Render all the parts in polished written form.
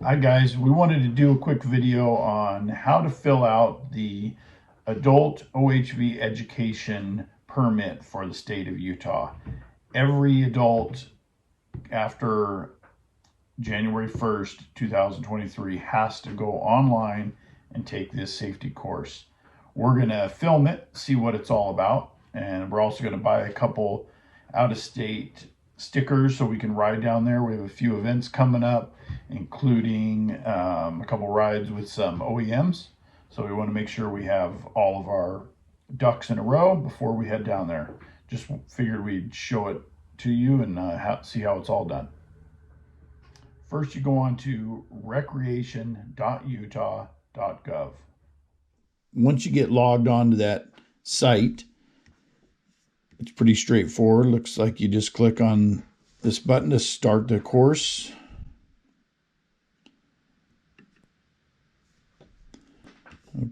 Hi guys, we wanted to do a quick video on how to fill out the Adult OHV Education permit for the state of Utah. Every adult after January 1st, 2023 has to go online and take this safety course. We're going to film it, see what it's all about, and we're also going to buy a couple out-of-state stickers so we can ride down there. We have a few events coming up, including a couple rides with some OEMs. So we want to make sure we have all of our ducks in a row before we head down there. Just figured we'd show it to you and see how it's all done. First, you go on to recreation.utah.gov. Once you get logged onto that site, it's pretty straightforward. Looks like you just click on this button to start the course.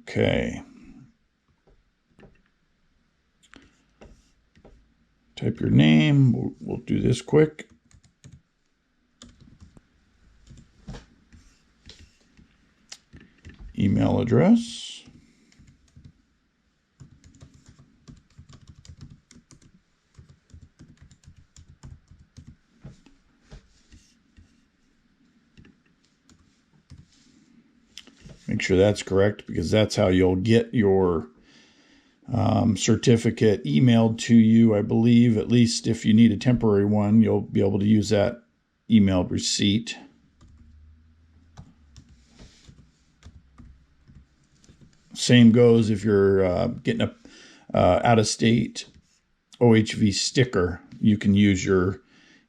Okay. Type your name. We'll do this quick. Email address. Make sure that's correct, because that's how you'll get your certificate emailed to you. I believe, at least if you need a temporary one, you'll be able to use that emailed receipt. Same goes if you're getting a out-of-state OHV sticker. You can use your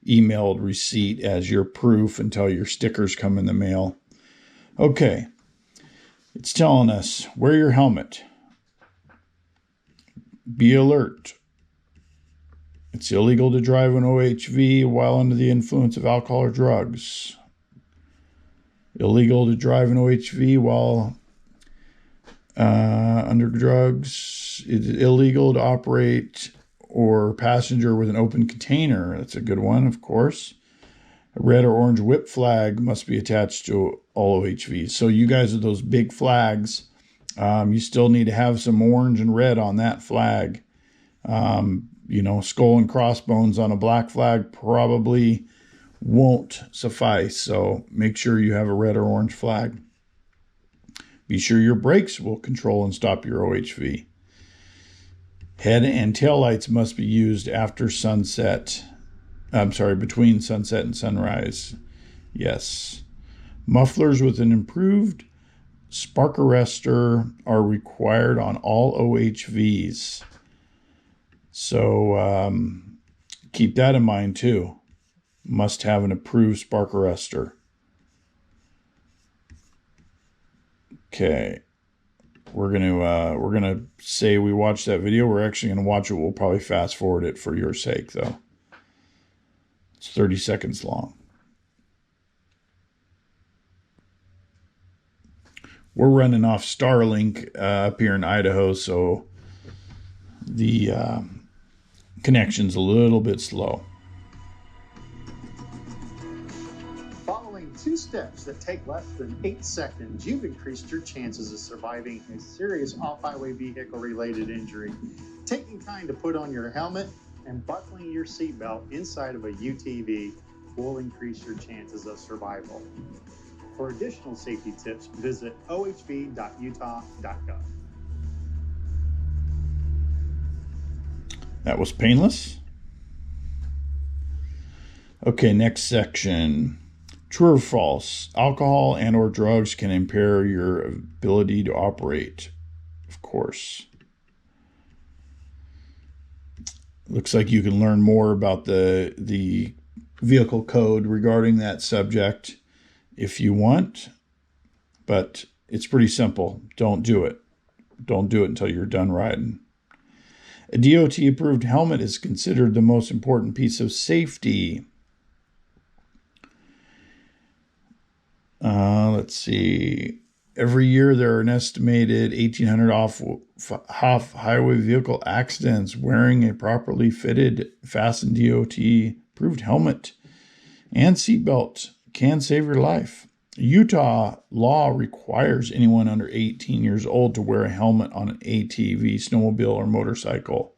emailed receipt as your proof until your stickers come in the mail. Okay. It's telling us, wear your helmet. Be alert. It's illegal to drive an OHV while under the influence of alcohol or drugs. Illegal to drive an OHV while under drugs. It's illegal to operate or passenger with an open container. That's a good one, of course. A red or orange whip flag must be attached to all OHVs. So you guys with those big flags, you still need to have some orange and red on that flag. Skull and crossbones on a black flag probably won't suffice. So make sure you have a red or orange flag. Be sure your brakes will control and stop your OHV. Head and tail lights must be used after sunset. Between sunset and sunrise. Yes. Mufflers with an improved spark arrestor are required on all OHVs. So keep that in mind too. Must have an approved spark arrestor. Okay. We're gonna say we watched that video. We're actually gonna watch it. We'll probably fast forward it for your sake though. It's 30 seconds long. We're running off Starlink up here in Idaho, so the connection's a little bit slow. Following 2 steps that take less than 8 seconds, you've increased your chances of surviving a serious off-highway vehicle-related injury. Taking time to put on your helmet and buckling your seatbelt inside of a UTV will increase your chances of survival. For additional safety tips, visit ohv.utah.gov. That was painless. Okay, next section. True or false? Alcohol and or drugs can impair your ability to operate. Of course. Looks like you can learn more about the vehicle code regarding that subject if you want, but it's pretty simple. Don't do it. Don't do it until you're done riding. A DOT-approved helmet is considered the most important piece of safety. Let's see. Every year there are an estimated 1,800 off-highway vehicle accidents. Wearing a properly fitted, fastened DOT-approved helmet and seatbelt can save your life. Utah law requires anyone under 18 years old to wear a helmet on an ATV, snowmobile, or motorcycle.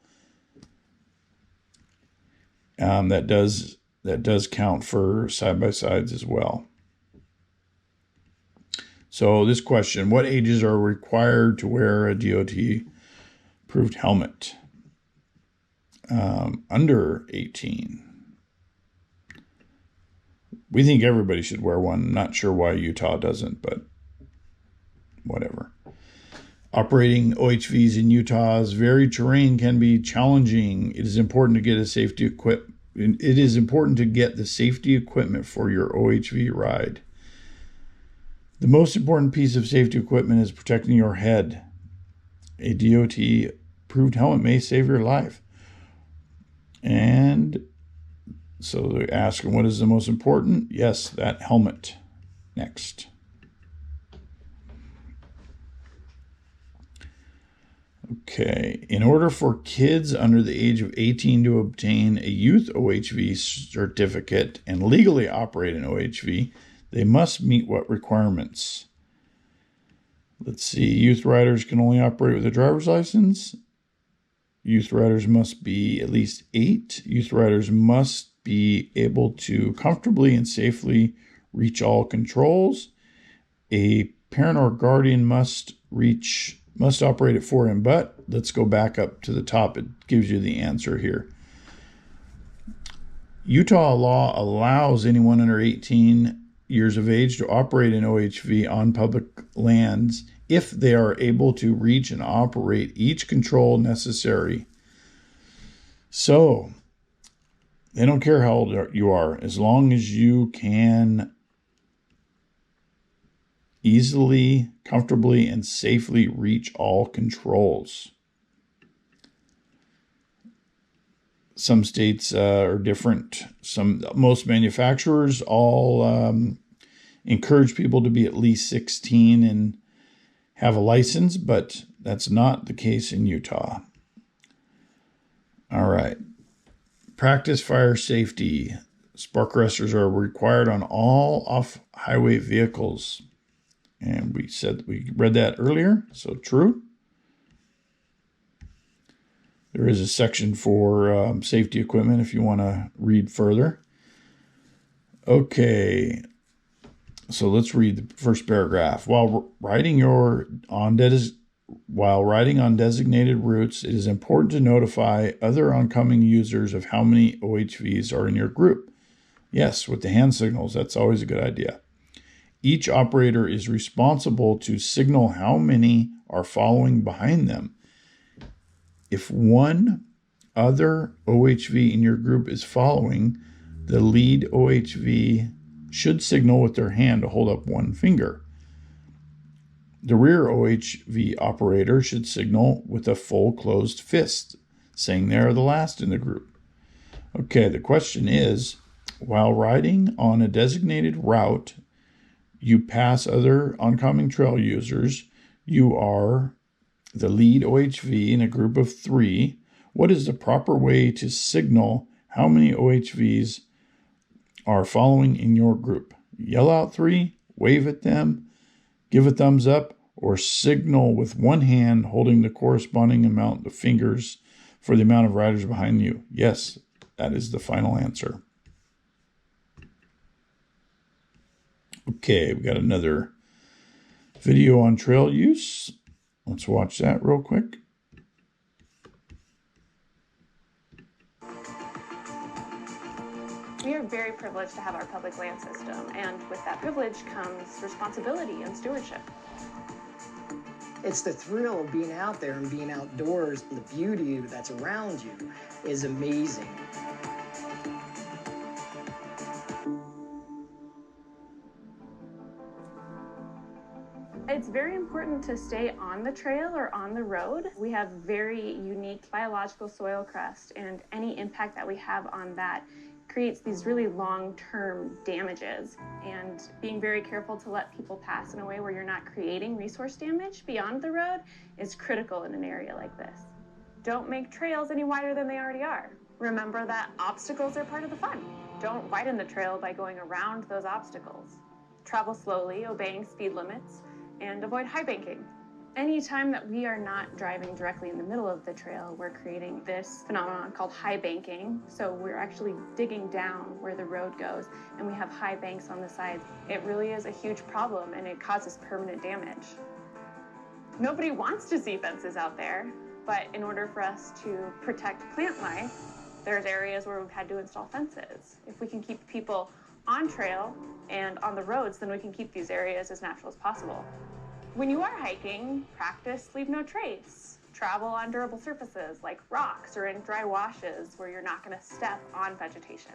That does count for side-by-sides as well. So this question, what ages are required to wear a DOT-approved helmet? Under 18. We think everybody should wear one. I'm not sure why Utah doesn't, but whatever. Operating OHVs in Utah's varied terrain can be challenging. It is important to get the safety equipment for your OHV ride. The most important piece of safety equipment is protecting your head. A DOT-approved helmet may save your life. And so they ask, what is the most important? Yes, that helmet. Next. Okay. In order for kids under the age of 18 to obtain a youth OHV certificate and legally operate an OHV, they must meet what requirements? Let's see. Youth riders can only operate with a driver's license. Youth riders must be at least 8. Youth riders must be able to comfortably and safely reach all controls. A parent or guardian must operate at fore and butt. Let's go back up to the top. It gives you the answer here. Utah law allows anyone under 18 years of age to operate an OHV on public lands if they are able to reach and operate each control necessary. So, they don't care how old you are, as long as you can easily, comfortably, and safely reach all controls. Some states are different. Most manufacturers all encourage people to be at least 16 and have a license, but that's not the case in Utah. All right. Practice fire safety. Spark arresters are required on all off-highway vehicles. And we read that earlier, so true. There is a section for safety equipment if you want to read further. Okay, so let's read the first paragraph. While riding on designated routes, it is important to notify other oncoming users of how many OHVs are in your group. Yes, with the hand signals, that's always a good idea. Each operator is responsible to signal how many are following behind them. If one other OHV in your group is following, the lead OHV should signal with their hand to hold up one finger. The rear OHV operator should signal with a full closed fist, saying they are the last in the group. Okay, the question is, while riding on a designated route, you pass other oncoming trail users. You are the lead OHV in a group of 3. What is the proper way to signal how many OHVs are following in your group? Yell out 3, wave at them, give a thumbs up, or signal with one hand holding the corresponding amount of fingers for the amount of riders behind you. Yes, that is the final answer. Okay, we got another video on trail use. Let's watch that real quick. We are very privileged to have our public land system, and with that privilege comes responsibility and stewardship. It's the thrill of being out there and being outdoors. The beauty that's around you is amazing. It's very important to stay on the trail or on the road. We have very unique biological soil crust, and any impact that we have on that creates these really long-term damages. And being very careful to let people pass in a way where you're not creating resource damage beyond the road is critical in an area like this. Don't make trails any wider than they already are. Remember that obstacles are part of the fun. Don't widen the trail by going around those obstacles. travel slowly, obeying speed limits, and avoid high banking. Anytime that we are not driving directly in the middle of the trail, we're creating this phenomenon called high banking. So we're actually digging down where the road goes, and we have high banks on the sides. It really is a huge problem, and it causes permanent damage. Nobody wants to see fences out there, but in order for us to protect plant life, there's areas where we've had to install fences. If we can keep people on trail and on the roads, then we can keep these areas as natural as possible. When you are hiking, practice leave no trace. Travel on durable surfaces like rocks or in dry washes where you're not going to step on vegetation.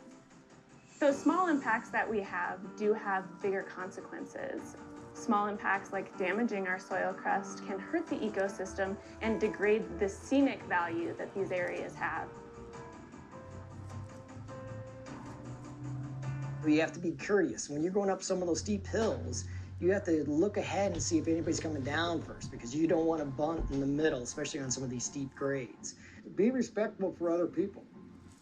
Those small impacts that we have do have bigger consequences. Small impacts like damaging our soil crust can hurt the ecosystem and degrade the scenic value that these areas have. You have to be curious. When you're going up some of those steep hills, you have to look ahead and see if anybody's coming down first, because you don't want to bunt in the middle, especially on some of these steep grades. Be respectful for other people.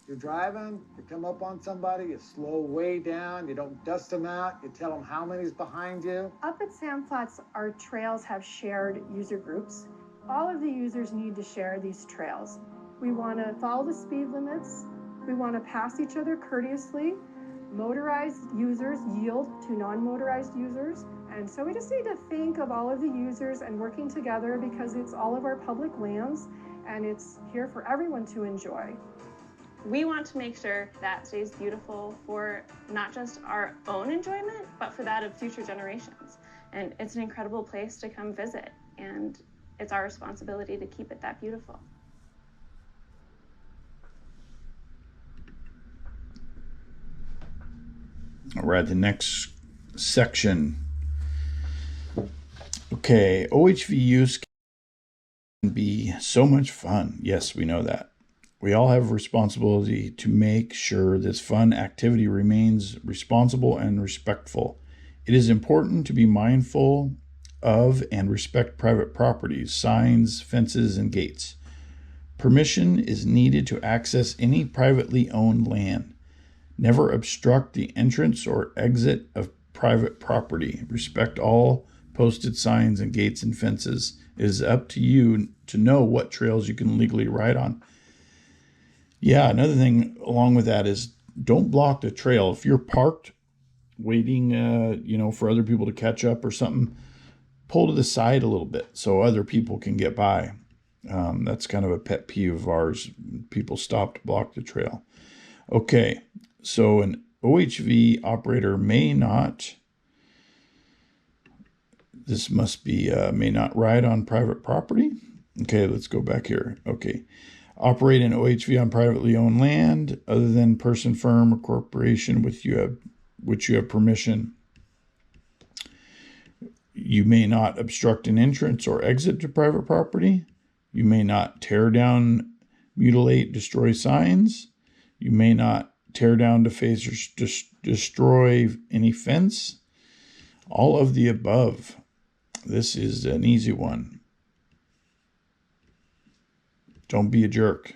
You're driving, you come up on somebody, you slow way down, you don't dust them out, you tell them how many's behind you. Up at Sand Flats, our trails have shared user groups. All of the users need to share these trails. We want to follow the speed limits. We want to pass each other courteously. Motorized users yield to non-motorized users. And so we just need to think of all of the users and working together, because it's all of our public lands and it's here for everyone to enjoy. We want to make sure that stays beautiful for not just our own enjoyment, but for that of future generations. And it's an incredible place to come visit, and it's our responsibility to keep it that beautiful. We're at the next section. Okay, OHV use can be so much fun. Yes, we know that. We all have a responsibility to make sure this fun activity remains responsible and respectful. It is important to be mindful of and respect private properties, signs, fences, and gates. Permission is needed to access any privately owned land. Never obstruct the entrance or exit of private property. Respect all posted signs and gates and fences. It is up to you to know what trails you can legally ride on. Yeah, another thing along with that is don't block the trail. If you're parked waiting, for other people to catch up or something, pull to the side a little bit so other people can get by. That's kind of a pet peeve of ours. People stop to block the trail. Okay, so an OHV operator may not ride on private property. Okay, let's go back here. Okay. Operate an OHV on privately owned land other than person, firm, or corporation which you have permission. You may not obstruct an entrance or exit to private property. You may not tear down, mutilate, destroy signs. You may not tear down, deface, or destroy any fence. All of the above. This is an easy one. Don't be a jerk.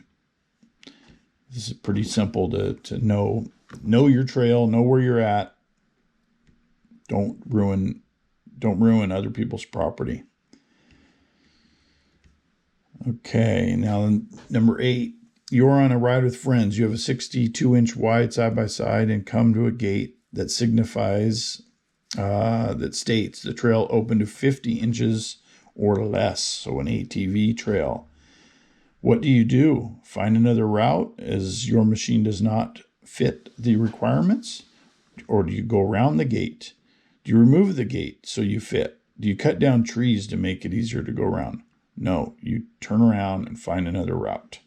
This is pretty simple to know your trail, know where you're at. Don't ruin other people's property. Okay, now number 8. You're on a ride with friends. You have a 62-inch wide side-by-side and come to a gate that signifies, that states the trail open to 50 inches or less, so an ATV trail. What do you do? Find another route as your machine does not fit the requirements? Or do you go around the gate? Do you remove the gate so you fit? Do you cut down trees to make it easier to go around? No, you turn around and find another route.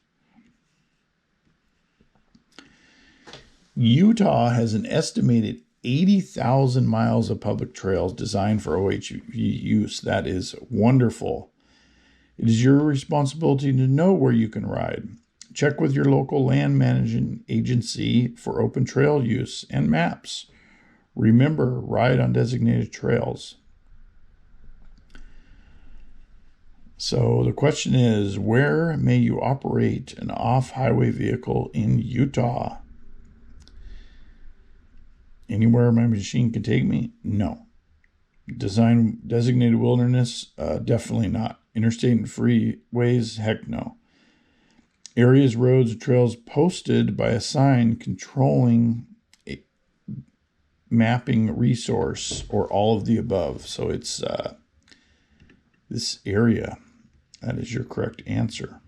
Utah has an estimated 80,000 miles of public trails designed for OHV use. That is wonderful. It is your responsibility to know where you can ride. Check with your local land management agency for open trail use and maps. Remember, ride on designated trails. So the question is, where may you operate an off-highway vehicle in Utah? Anywhere my machine can take me? No. Design designated wilderness, definitely not. Interstate and freeways, heck no. Areas, roads, or trails posted by a sign controlling a mapping resource, or all of the above. So it's this area. That is your correct answer.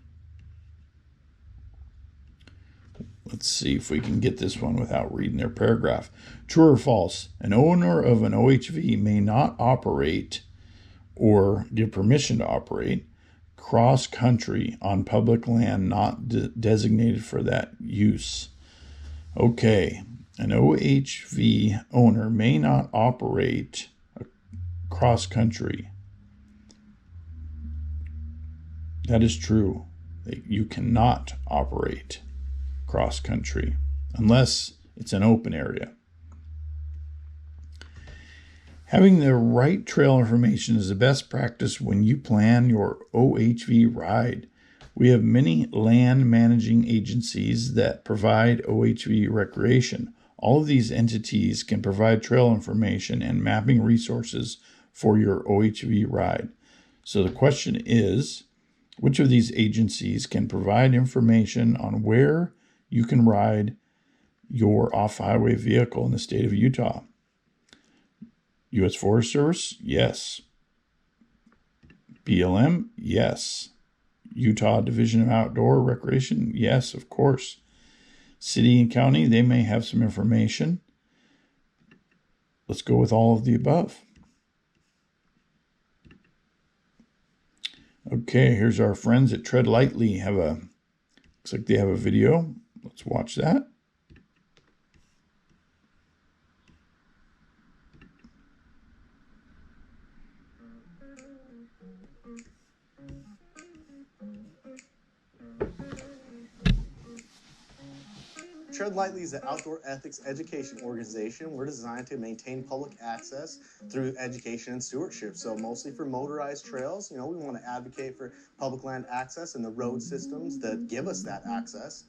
Let's see if we can get this one without reading their paragraph. True or false? An owner of an OHV may not operate or give permission to operate cross-country on public land not designated for that use. Okay, an OHV owner may not operate cross-country. That is true. You cannot operate cross-country unless it's an open area. Having the right trail information is the best practice when you plan your OHV ride. We have many land managing agencies that provide OHV recreation. All of these entities can provide trail information and mapping resources for your OHV ride. So the question is, which of these agencies can provide information on where you can ride your off-highway vehicle in the state of Utah? U.S. Forest Service? Yes. BLM? Yes. Utah Division of Outdoor Recreation? Yes, of course. City and county, they may have some information. Let's go with all of the above. Okay, here's our friends at Tread Lightly. Looks like they have a video. Let's watch that. Tread Lightly is an outdoor ethics education organization. We're designed to maintain public access through education and stewardship. So mostly for motorized trails, we want to advocate for public land access and the road systems that give us that access.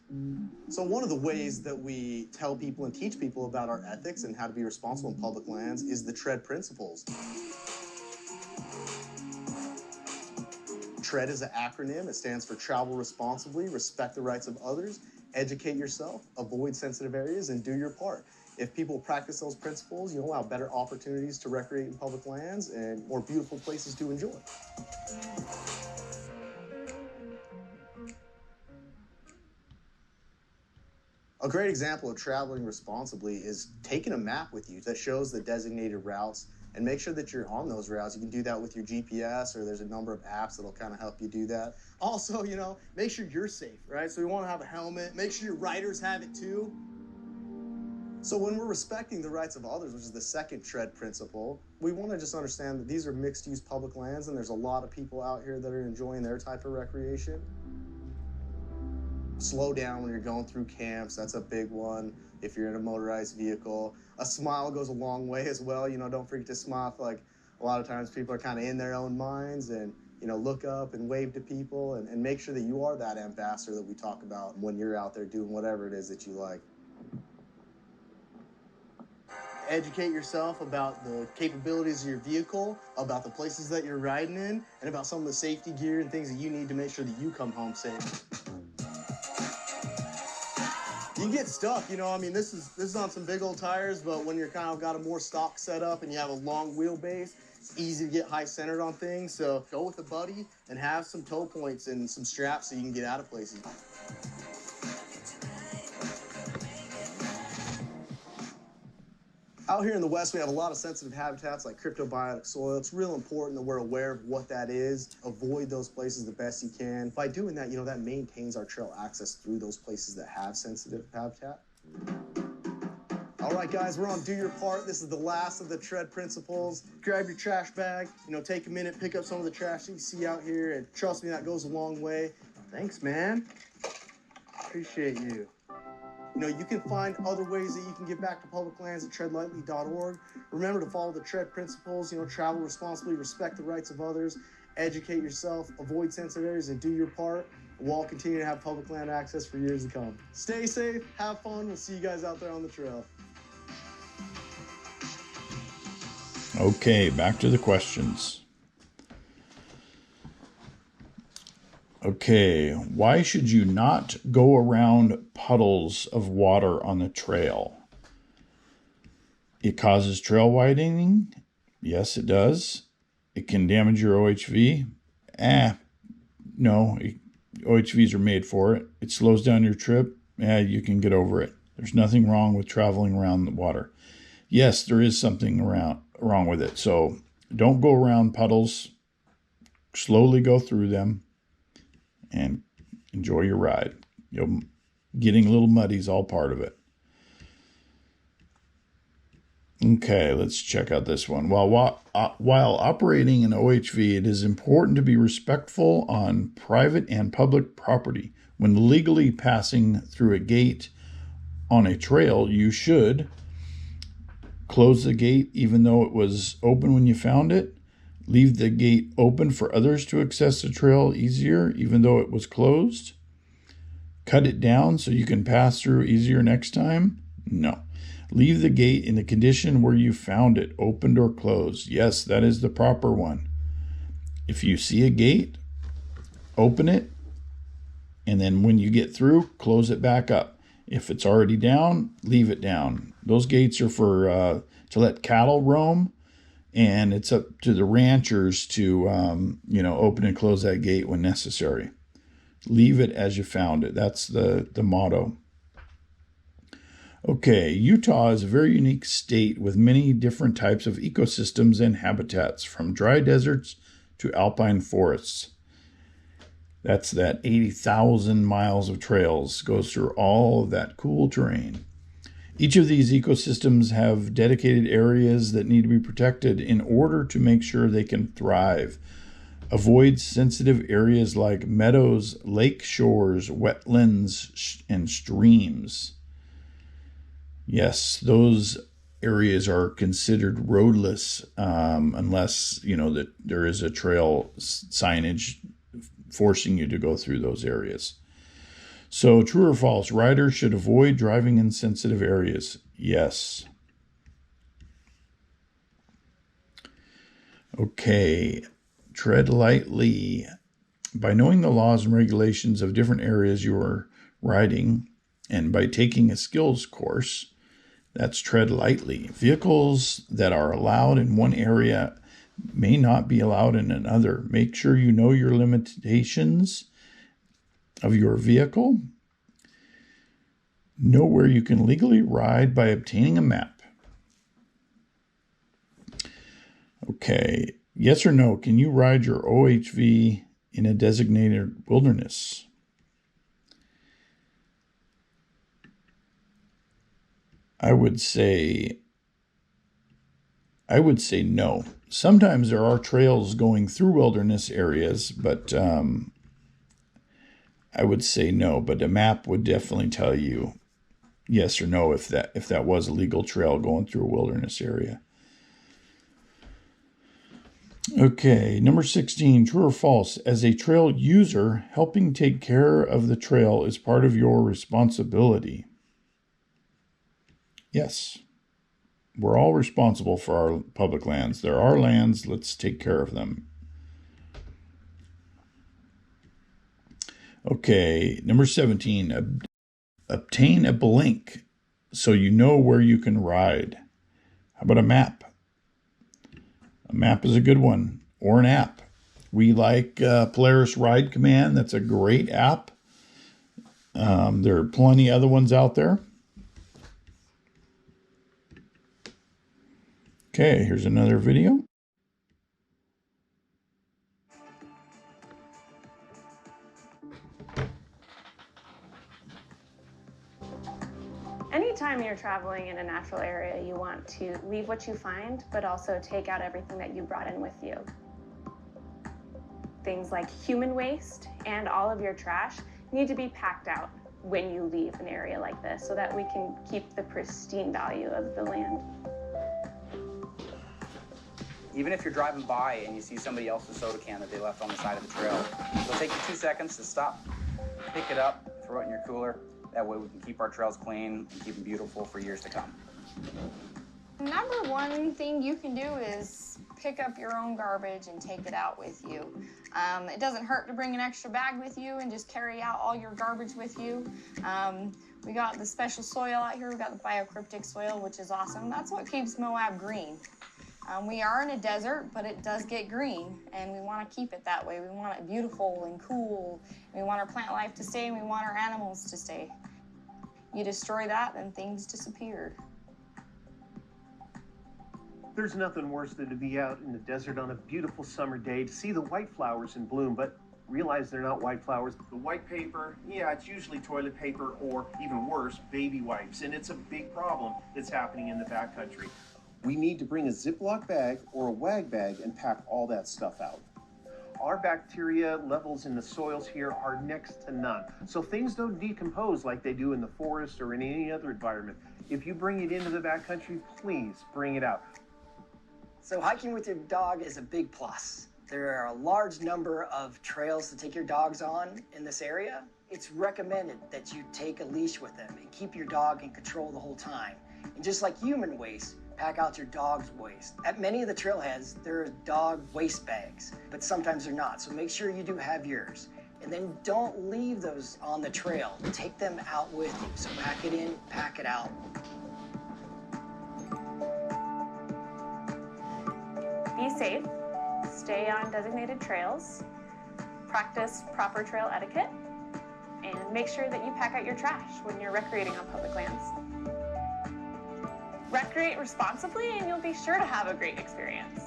So one of the ways that we tell people and teach people about our ethics and how to be responsible in public lands is the TREAD principles. TREAD is an acronym. It stands for travel responsibly, respect the rights of others, educate yourself, avoid sensitive areas, and do your part. If people practice those principles, you'll have better opportunities to recreate in public lands and more beautiful places to enjoy. A great example of traveling responsibly is taking a map with you that shows the designated routes, and make sure that you're on those routes. You can do that with your GPS, or there's a number of apps that'll kind of help you do that. Also, make sure you're safe, right? So we want to have a helmet. Make sure your riders have it too. So when we're respecting the rights of others, which is the second TREAD principle, we want to just understand that these are mixed-use public lands, and there's a lot of people out here that are enjoying their type of recreation. Slow down when you're going through camps. That's a big one. If you're in a motorized vehicle, a smile goes a long way as well. Don't forget to smile. Like a lot of times people are kind of in their own minds, and look up and wave to people, and make sure that you are that ambassador that we talk about when you're out there doing whatever it is that you like. Educate yourself about the capabilities of your vehicle, about the places that you're riding in, and about some of the safety gear and things that you need to make sure that you come home safe. You get stuck, this is on some big old tires, but when you're kind of got a more stock setup and you have a long wheelbase, it's easy to get high centered on things. So go with a buddy and have some toe points and some straps so you can get out of places. Out here in the West, we have a lot of sensitive habitats like cryptobiotic soil. It's real important that we're aware of what that is. Avoid those places the best you can. By doing that, that maintains our trail access through those places that have sensitive habitat. All right, guys, we're on Do Your Part. This is the last of the TREAD principles. Grab your trash bag, take a minute, pick up some of the trash that you see out here, and trust me, that goes a long way. Thanks, man. Appreciate you. You can find other ways that you can give back to public lands at treadlightly.org. Remember to follow the TREAD principles, travel responsibly, respect the rights of others, educate yourself, avoid sensitive areas, and do your part. We'll all continue to have public land access for years to come. Stay safe, have fun. We'll see you guys out there on the trail. Okay, back to the questions. Okay, why should you not go around puddles of water on the trail? It causes trail widening. Yes, it does. It can damage your OHV. No, OHVs are made for it. It slows down your trip. You can get over it. There's nothing wrong with traveling around the water. Yes, there is something wrong with it. So don't go around puddles. Slowly go through them and enjoy your ride. Getting a little muddy is all part of it. Okay, let's check out this one. While operating an OHV, it is important to be respectful on private and public property. When legally passing through a gate on a trail, you should close the gate even though it was open when you found it. Leave the gate open for others to access the trail easier even though it was closed. Cut it down so you can pass through easier next time. No. Leave the gate in the condition where you found it, opened or closed. Yes, that is the proper one. If you see a gate, open it, and then when you get through, close it back up. If it's already down, leave it down. Those gates are for to let cattle roam, and it's up to the ranchers to open and close that gate when necessary. Leave it as you found it. That's the motto. Okay, Utah is a very unique state with many different types of ecosystems and habitats, from dry deserts to alpine forests. That's that 80,000 miles of trails, goes through all of that cool terrain. Each of these ecosystems have dedicated areas that need to be protected in order to make sure they can thrive. Avoid sensitive areas like meadows, lake shores, wetlands, and streams. Yes, those areas are considered roadless unless, that there is a trail signage forcing you to go through those areas. So true or false, riders should avoid driving in sensitive areas. Yes. Okay, tread lightly. By knowing the laws and regulations of different areas you are riding, and by taking a skills course, that's tread lightly. Vehicles that are allowed in one area may not be allowed in another. Make sure you know your limitations of your vehicle. Know where you can legally ride by obtaining a map. Okay, yes or no, can you ride your OHV in a designated wilderness? I would say no. Sometimes there are trails going through wilderness areas, but I would say no. But a map would definitely tell you yes or no if that was a legal trail going through a wilderness area. Okay, number 16, true or false? As a trail user, helping take care of the trail is part of your responsibility. Yes, we're all responsible for our public lands. They're our lands. Let's take care of them. Okay, number 17, obtain a blink so you know where you can ride. How about a map? A map is a good one, or an app. We like Polaris Ride Command. That's a great app. There are plenty other ones out there. Okay, here's another video. Anytime you're traveling in a natural area, you want to leave what you find, but also take out everything that you brought in with you. Things like human waste and all of your trash need to be packed out when you leave an area like this so that we can keep the pristine value of the land. Even if you're driving by and you see somebody else's soda can that they left on the side of the trail, it'll take you 2 seconds to stop, pick it up, throw it in your cooler. That way we can keep our trails clean and keep them beautiful for years to come. Number one thing you can do is pick up your own garbage and take it out with you. It doesn't hurt to bring an extra bag with you and just carry out all your garbage with you. We got the special soil out here. We got the biocryptic soil, which is awesome. That's what keeps Moab green. We are in a desert, but it does get green, and we want to keep it that way. We want it beautiful and cool. We want our plant life to stay, and we want our animals to stay. You destroy that, and things disappear. There's nothing worse than to be out in the desert on a beautiful summer day to see the white flowers in bloom, but realize they're not white flowers. The white paper, yeah, it's usually toilet paper or, even worse, baby wipes, and it's a big problem that's happening in the backcountry. We need to bring a Ziploc bag or a wag bag and pack all that stuff out. Our bacteria levels in the soils here are next to none, so things don't decompose like they do in the forest or in any other environment. If you bring it into the backcountry, please bring it out. So hiking with your dog is a big plus. There are a large number of trails to take your dogs on in this area. It's recommended that you take a leash with them and keep your dog in control the whole time. And just like human waste, pack out your dog's waste. At many of the trailheads, there are dog waste bags, but sometimes they're not. So make sure you do have yours. And then don't leave those on the trail. Take them out with you. So pack it in, pack it out. Be safe, stay on designated trails, practice proper trail etiquette, and make sure that you pack out your trash when you're recreating on public lands. Recreate responsibly and you'll be sure to have a great experience.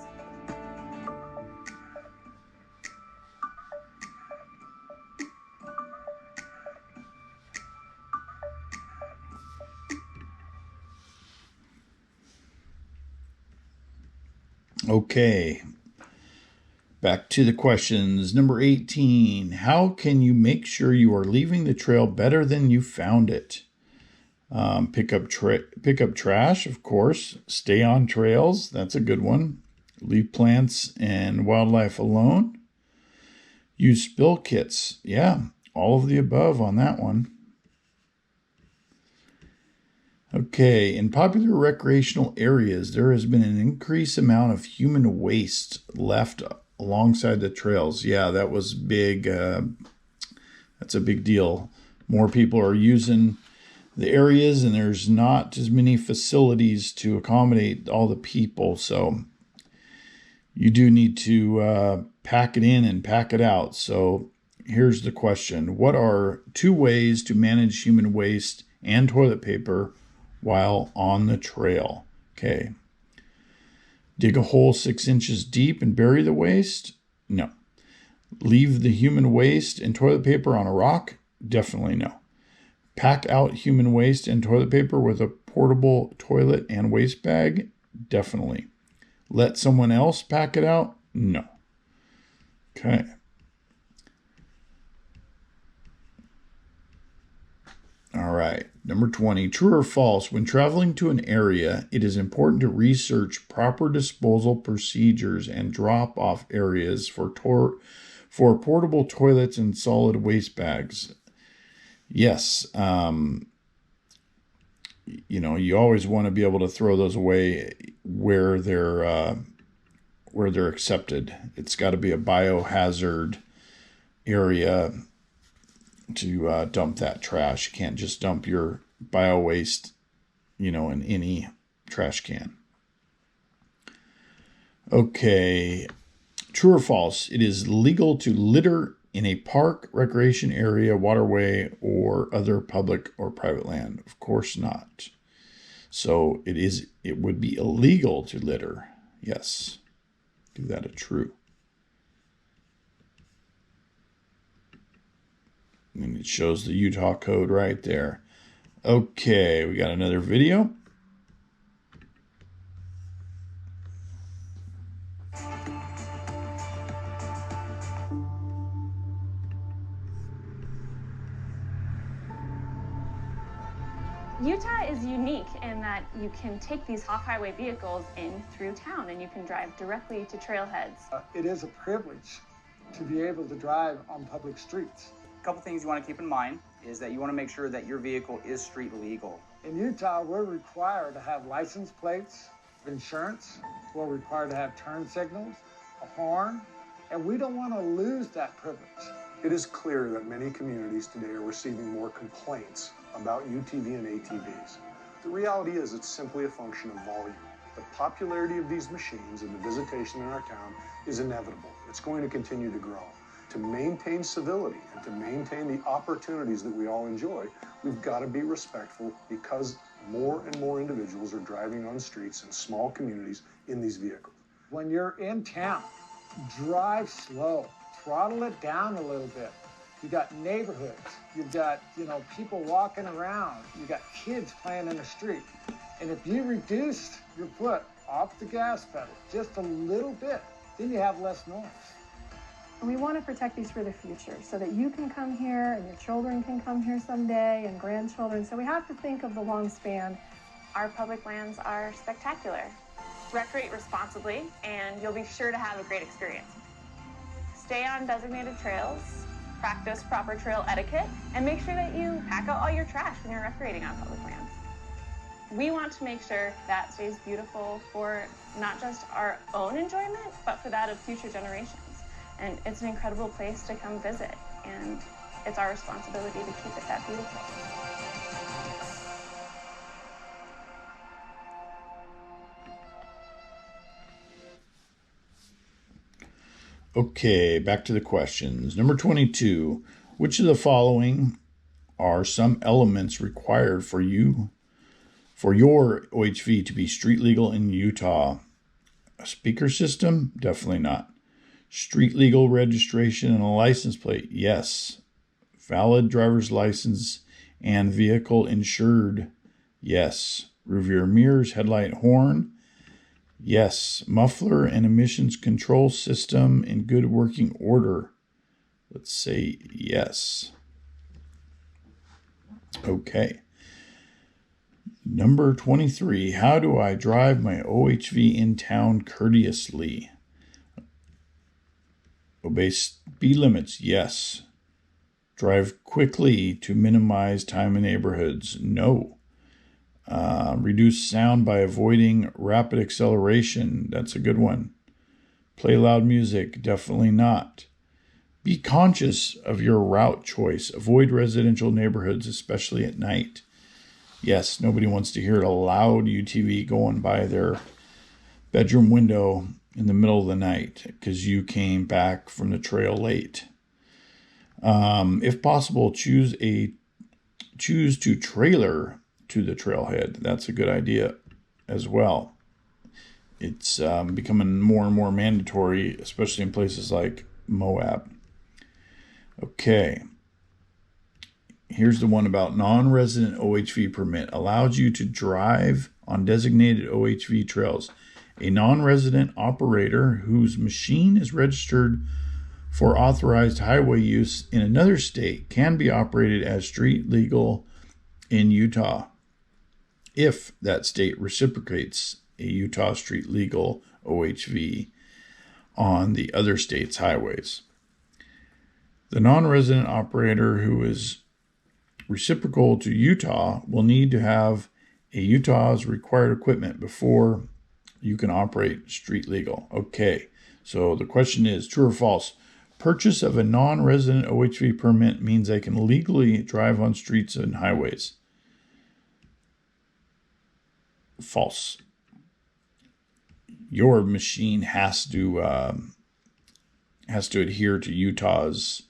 Okay, back to the questions. Number 18, how can you make sure you are leaving the trail better than you found it? Pick up trash, of course. Stay on trails. That's a good one. Leave plants and wildlife alone. Use spill kits. Yeah, all of the above on that one. Okay, in popular recreational areas, there has been an increased amount of human waste left alongside the trails. Yeah, that was big. That's a big deal. More people are using the areas, and there's not as many facilities to accommodate all the people. So you do need to pack it in and pack it out. So here's the question. What are 2 ways to manage human waste and toilet paper while on the trail? Okay. Dig a hole 6 inches deep and bury the waste? No. Leave the human waste and toilet paper on a rock? Definitely no. Pack out human waste and toilet paper with a portable toilet and waste bag? Definitely. Let someone else pack it out? No. Okay. All right. Number 20, true or false? When traveling to an area, it is important to research proper disposal procedures and drop-off areas for portable toilets and solid waste bags. Yes. You always want to be able to throw those away where they're accepted. It's got to be a biohazard area to dump that trash. You can't just dump your bio waste, in any trash can. Okay, true or false? It is legal to litter in a park, recreation area, waterway, or other public or private land. Of course not. So it would be illegal to litter. Yes. Give that a true. And it shows the Utah code right there. Okay, we got another video. Utah is unique in that you can take these off-highway vehicles in through town and you can drive directly to trailheads. It is a privilege to be able to drive on public streets. A couple things you want to keep in mind is that you want to make sure that your vehicle is street legal. In Utah, we're required to have license plates Insurance, we're required to have turn signals, a horn, and we don't want to lose that privilege. It is clear that many communities today are receiving more complaints about UTV and ATVs. The reality is it's simply a function of volume. The popularity of these machines and the visitation in our town is inevitable. It's going to continue to grow. To maintain civility and to maintain the opportunities that we all enjoy, we've got to be respectful because more and more individuals are driving on streets in small communities in these vehicles. When you're in town, drive slow, throttle it down a little bit. You got neighborhoods, you've got, people walking around, you got kids playing in the street. And if you reduce your foot off the gas pedal just a little bit, then you have less noise. And we want to protect these for the future so that you can come here and your children can come here someday and grandchildren. So we have to think of the long span. Our public lands are spectacular. Recreate responsibly and you'll be sure to have a great experience. Stay on designated trails, practice proper trail etiquette, and make sure that you pack out all your trash when you're recreating on public lands. We want to make sure that stays beautiful for not just our own enjoyment, but for that of future generations. And it's an incredible place to come visit, and it's our responsibility to keep it that beautiful. Okay, back to the questions. Number 22, which of the following are some elements required for your OHV to be street legal in Utah? A speaker system? Definitely not. Street legal registration and a license plate? Yes. Valid driver's license and vehicle insured? Yes. Rear mirrors, headlight, horn? Yes. Muffler and emissions control system in good working order? Let's say yes. Okay. Number 23, how do I drive my OHV in town courteously? Obey speed limits? Yes. Drive quickly to minimize time in neighborhoods? No. Reduce sound by avoiding rapid acceleration? That's a good one. Play loud music? Definitely not. Be conscious of your route choice. Avoid residential neighborhoods, especially at night. Yes, nobody wants to hear a loud UTV going by their bedroom window in the middle of the night because you came back from the trail late. If possible, choose to trailer to the trailhead. That's a good idea as well. It's becoming more and more mandatory, especially in places like Moab. Okay. Here's the one about non-resident OHV permit. Allows you to drive on designated OHV trails. A non-resident operator whose machine is registered for authorized highway use in another state can be operated as street legal in Utah if that state reciprocates a Utah street legal OHV on the other state's highways. The non-resident operator who is reciprocal to Utah will need to have a Utah's required equipment before you can operate street legal. Okay, so the question is true or false? Purchase of a non-resident OHV permit means I can legally drive on streets and highways. False. Your machine has to adhere to Utah's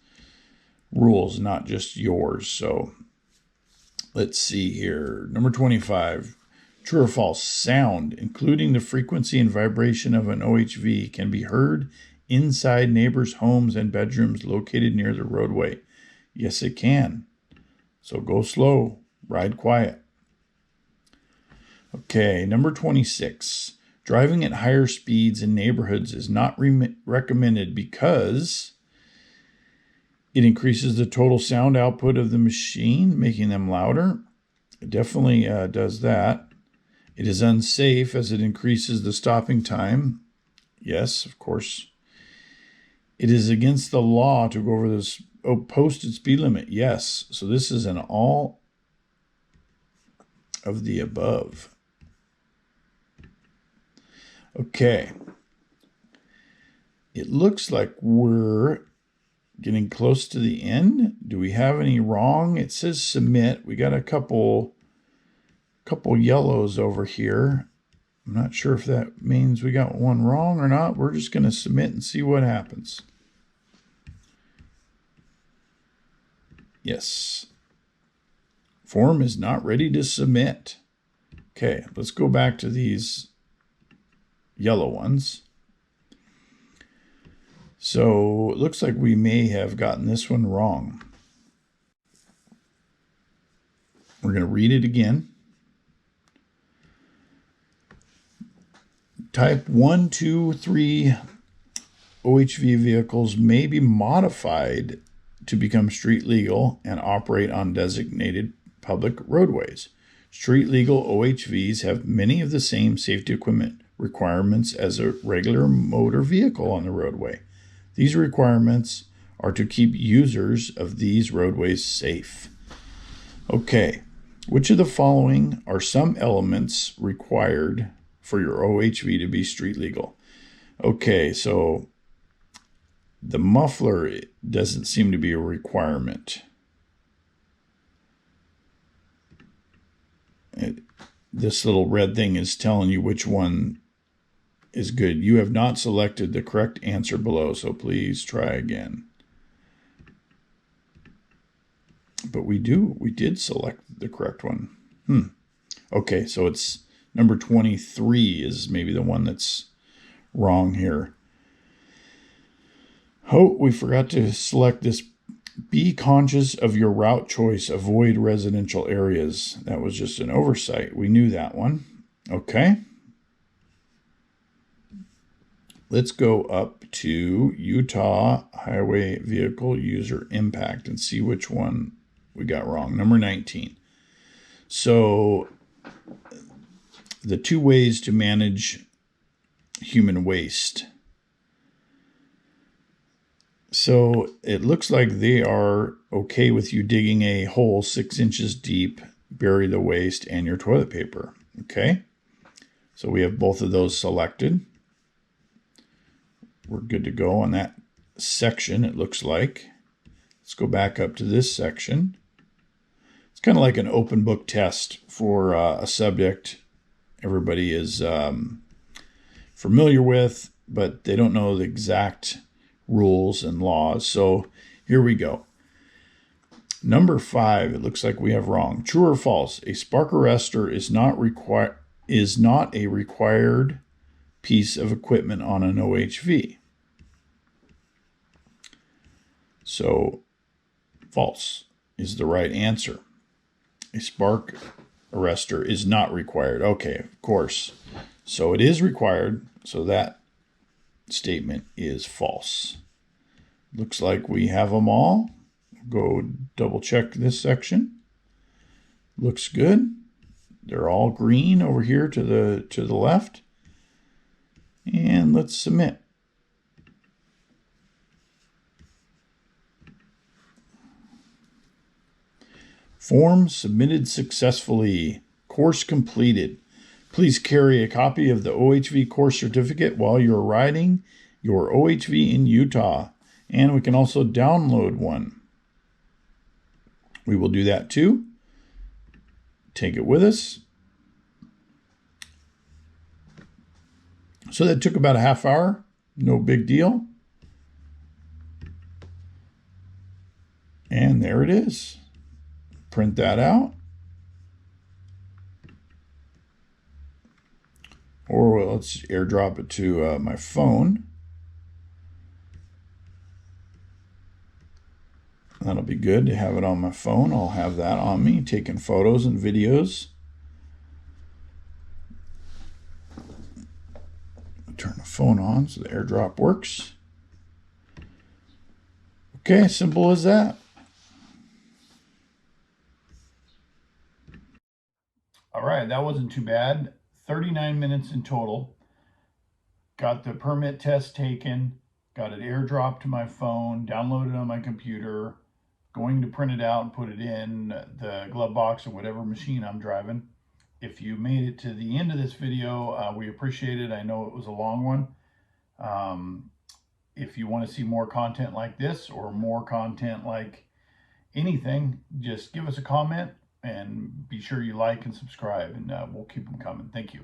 rules, not just yours. So let's see here. Number 25. True or false? Sound, including the frequency and vibration of an OHV, can be heard inside neighbors' homes and bedrooms located near the roadway. Yes, it can. So go slow, ride quiet. Okay, number 26. Driving at higher speeds in neighborhoods is not recommended because it increases the total sound output of the machine, making them louder. It definitely does that. It is unsafe as it increases the stopping time. Yes, of course. It is against the law to go over this posted speed limit. Yes. So this is an all of the above. Okay. It looks like we're getting close to the end. Do we have any wrong? It says submit. We got a couple yellows over here. I'm not sure if that means we got one wrong or not. We're just going to submit and see what happens. Yes. Form is not ready to submit. Okay, let's go back to these yellow ones. So it looks like we may have gotten this one wrong. We're going to read it again. Type 1, 2, 3 OHV vehicles may be modified to become street legal and operate on designated public roadways. Street legal OHVs have many of the same safety equipment requirements as a regular motor vehicle on the roadway. These requirements are to keep users of these roadways safe. Okay, which of the following are some elements required for your OHV to be street legal? Okay, so the muffler doesn't seem to be a requirement. This little red thing is telling you which one is good. You have not selected the correct answer below, so please try again. But we did select the correct one. Okay, so it's number 23 is maybe the one that's wrong here. Oh, we forgot to select this. Be conscious of your route choice. Avoid residential areas. That was just an oversight. We knew that one. Okay. Let's go up to Utah Highway Vehicle User Impact and see which one we got wrong. Number 19. So the 2 ways to manage human waste. So it looks like they are okay with you digging a hole 6 inches deep, bury the waste and your toilet paper. Okay. So we have both of those selected. We're good to go on that section, it looks like. Let's go back up to this section. It's kind of like an open book test for a subject everybody is familiar with, but they don't know the exact rules and laws. So here we go. Number 5, it looks like we have wrong. True or false? A spark arrestor is not a required piece of equipment on an OHV. So false is the right answer. A spark arrestor is not required. Okay, of course. So it is required. So that statement is false. Looks like we have them all. Go double check this section. Looks good. They're all green over here to the left. And let's submit. Form submitted successfully. Course completed. Please carry a copy of the OHV course certificate while you're riding your OHV in Utah. And we can also download one. We will do that too. Take it with us. So that took about a half hour. No big deal. And there it is. Print that out. Or let's airdrop it to my phone. That'll be good to have it on my phone. I'll have that on me, taking photos and videos. Turn the phone on so the airdrop works. Okay, simple as that. All right, that wasn't too bad. 39 minutes in total. Got the permit test taken, got it airdropped to my phone, downloaded on my computer, going to print it out and put it in the glove box or whatever machine I'm driving. If you made it to the end of this video, we appreciate it. I know it was a long one. If you want to see more content like this or more content like anything, just give us a comment and be sure you like and subscribe, and we'll keep them coming. Thank you.